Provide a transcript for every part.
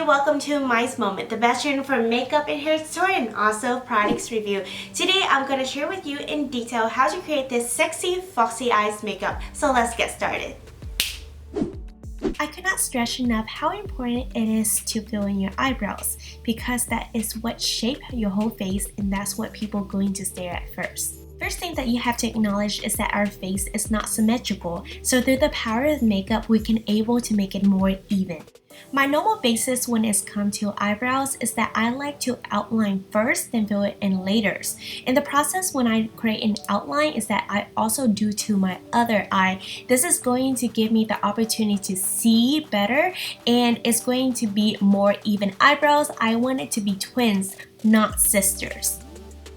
everybody, welcome to MaiMoments, the best channel for makeup and hair tutorial and also products review. Today I'm going to share with you in detail how to create this sexy foxy eyes makeup. So let's get started. I cannot stress enough how important it is to fill in your eyebrows because that is what shapes your whole face and that's what people are going to stare at first. First thing that you have to acknowledge is that our face is not symmetrical, so through the power of makeup we can able to make it more even. My normal basis when it's come to eyebrows is that I like to outline first then fill it in later. In the process when I create an outline is that I also do to my other eye. This is going to give me the opportunity to see better and it's going to be more even eyebrows. I want it to be twins, not sisters.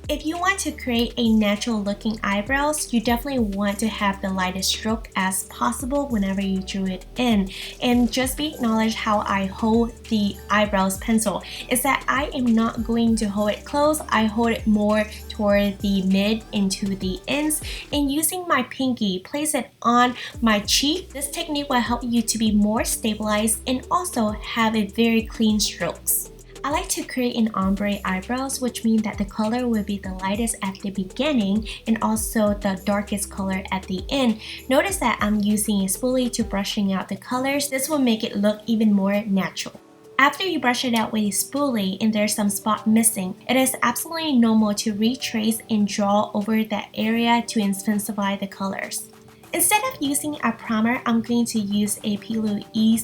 If you want to create a natural looking eyebrows, you definitely want to have the lightest stroke as possible whenever you drew it in. And just be acknowledged how I hold the eyebrows pencil is that I am not going to hold it close. I hold it more toward the mid into the ends and using my pinky, place it on my cheek. This technique will help you to be more stabilized and also have a very clean strokes. I like to create an ombre eyebrows, which means that the color will be the lightest at the beginning and also the darkest color at the end. Notice that I'm using a spoolie to brushing out the colors. This will make it look even more natural. After you brush it out with a spoolie and there's some spot missing, it is absolutely normal to retrace and draw over that area to intensify the colors. Instead of using a primer, I'm going to use a P.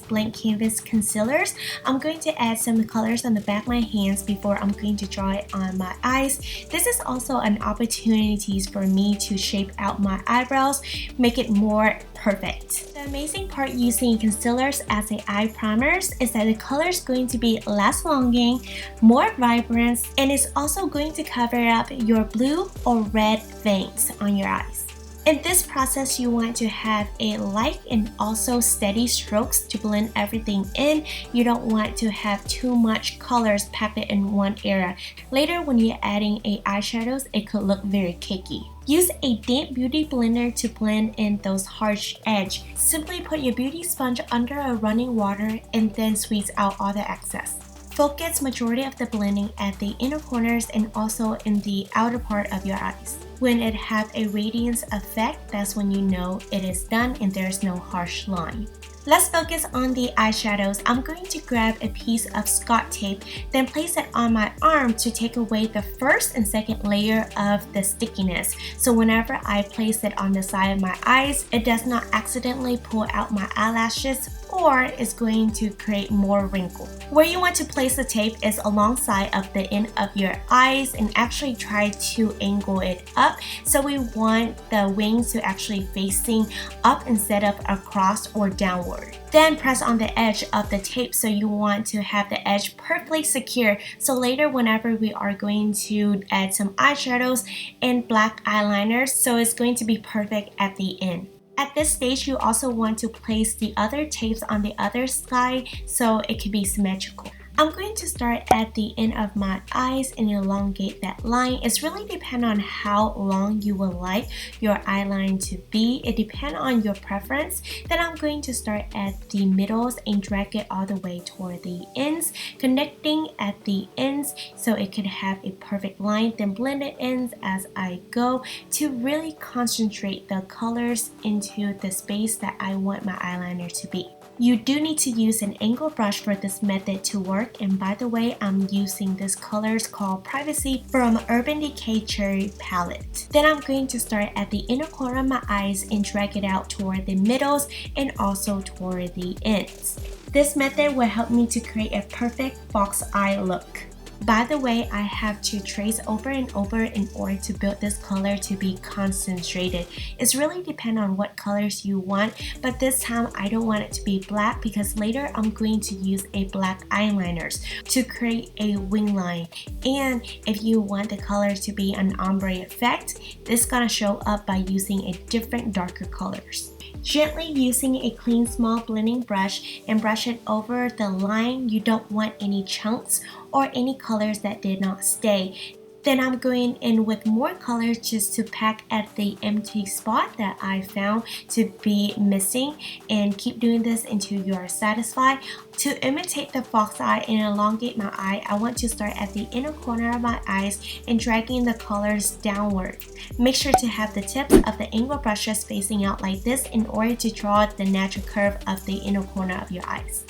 blank canvas concealers. I'm going to add some colors on the back of my hands before I'm going to draw it on my eyes. This is also an opportunity for me to shape out my eyebrows, make it more perfect. The amazing part using concealers as a eye primers is that the color is going to be less longing, more vibrant, and it's also going to cover up your blue or red veins on your eyes. In this process, you want to have a light and also steady strokes to blend everything in. You don't want to have too much colors packed in one area. Later, when you're adding eyeshadows, it could look very cakey. Use a damp beauty blender to blend in those harsh edges. Simply put your beauty sponge under a running water and then squeeze out all the excess. Focus majority of the blending at the inner corners and also in the outer part of your eyes. When it has a radiance effect, that's when you know it is done and there's no harsh line. Let's focus on the eyeshadows. I'm going to grab a piece of Scotch tape, then place it on my arm to take away the first and second layer of the stickiness. So whenever I place it on the side of my eyes, it does not accidentally pull out my eyelashes or is going to create more wrinkle. Where you want to place the tape is alongside of the end of your eyes and actually try to angle it up. So we want the wings to actually facing up instead of across or downward. Then press on the edge of the tape so you want to have the edge perfectly secure. So later whenever we are going to add some eyeshadows and black eyeliners, so it's going to be perfect at the end. At this stage, you also want to place the other tapes on the other side so it can be symmetrical. I'm going to start at the end of my eyes and elongate that line. It's really depend on how long you would like your eyeline to be. It depends on your preference. Then I'm going to start at the middles and drag it all the way toward the ends, connecting at the ends so it could have a perfect line. Then blend it in as I go to really concentrate the colors into the space that I want my eyeliner to be. You do need to use an angle brush for this method to work, and by the way, I'm using this colors called Privacy from Urban Decay Cherry palette. Then I'm going to start at the inner corner of my eyes and drag it out toward the middles and also toward the ends. This method will help me to create a perfect fox eye look. By the way, I have to trace over and over in order to build this color to be concentrated. It's really depend on what colors you want, but this time I don't want it to be black because later I'm going to use a black eyeliners to create a wing line. And if you want the color to be an ombre effect, this is gonna show up by using a different darker colors. Gently using a clean small blending brush and brush it over the line. You don't want any chunks or any colors that did not stay. Then I'm going in with more color just to pack at the empty spot that I found to be missing, and keep doing this until you are satisfied. To imitate the fox eye and elongate my eye, I want to start at the inner corner of my eyes and dragging the colors downward. Make sure to have the tips of the angle brushes facing out like this in order to draw the natural curve of the inner corner of your eyes.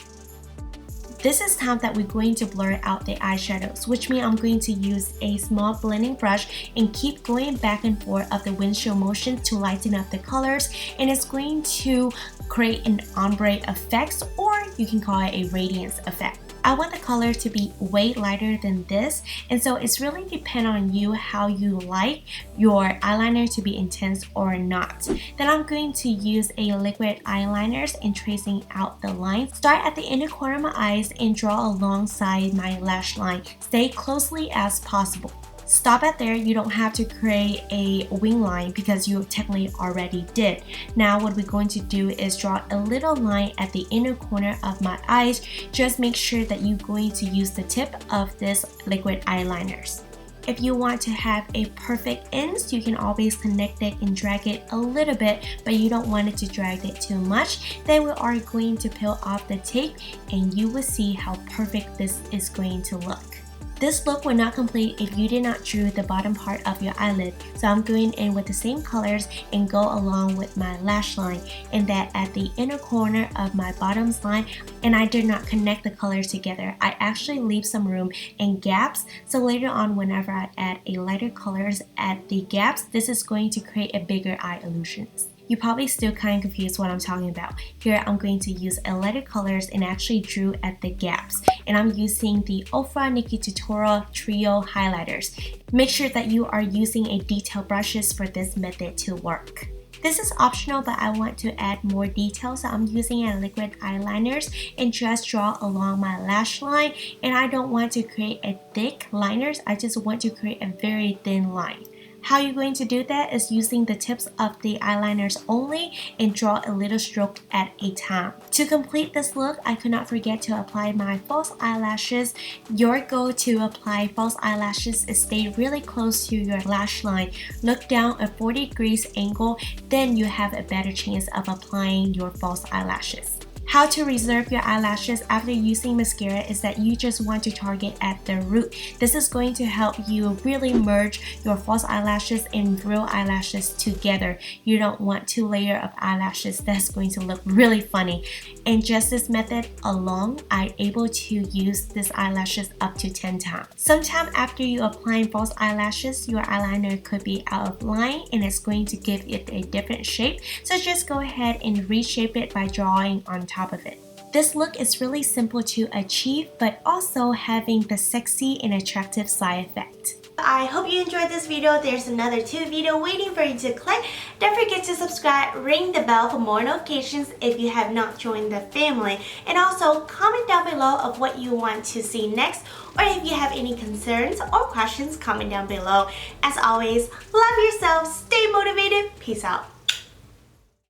This is time that we're going to blur out the eyeshadows, which means I'm going to use a small blending brush and keep going back and forth of the windshield motion to lighten up the colors, and it's going to create an ombre effect, or you can call it a radiance effect. I want the color to be way lighter than this, and so it's really depend on you how you like your eyeliner to be intense or not. Then I'm going to use a liquid eyeliners and tracing out the lines. Start at the inner corner of my eyes and draw alongside my lash line. Stay closely as possible. Stop at there. You don't have to create a wing line because you technically already did. Now what we're going to do is draw a little line at the inner corner of my eyes. Just make sure that you're going to use the tip of this liquid eyeliners. If you want to have a perfect ends, you can always connect it and drag it a little bit, but you don't want it to drag it too much. Then we are going to peel off the tape and you will see how perfect this is going to look. This look will not complete if you did not draw the bottom part of your eyelid, so I'm going in with the same colors and go along with my lash line, and that at the inner corner of my bottoms line, and I did not connect the colors together. I actually leave some room and gaps, so later on whenever I add a lighter colors at the gaps, this is going to create a bigger eye illusion. You're probably still kind of confused what I'm talking about. Here I'm going to use a lighter colors and actually drew at the gaps. And I'm using the Ofra Nikkitutorial Trio highlighters. Make sure that you are using a detail brushes for this method to work. This is optional, but I want to add more detail, so I'm using a liquid eyeliners and just draw along my lash line. And I don't want to create a thick liners, I just want to create a very thin line. How you're going to do that is using the tips of the eyeliners only and draw a little stroke at a time. To complete this look, I could not forget to apply my false eyelashes. Your goal to apply false eyelashes is stay really close to your lash line. Look down a 40 degrees angle, then you have a better chance of applying your false eyelashes. How to reserve your eyelashes after using mascara is that you just want to target at the root. This is going to help you really merge your false eyelashes and real eyelashes together. You don't want 2 layers of eyelashes. That's going to look really funny. And just this method alone, I'm able to use this eyelashes up to 10 times. Sometime after you applying false eyelashes, your eyeliner could be out of line and it's going to give it a different shape. So just go ahead and reshape it by drawing on top of it. This look is really simple to achieve, but also having the sexy and attractive side effect. I hope you enjoyed this video. There's another 2 video waiting for you to click. Don't forget to subscribe, ring the bell for more notifications if you have not joined the family. And also comment down below of what you want to see next, or if you have any concerns or questions, comment down below. As always, love yourself, stay motivated, peace out.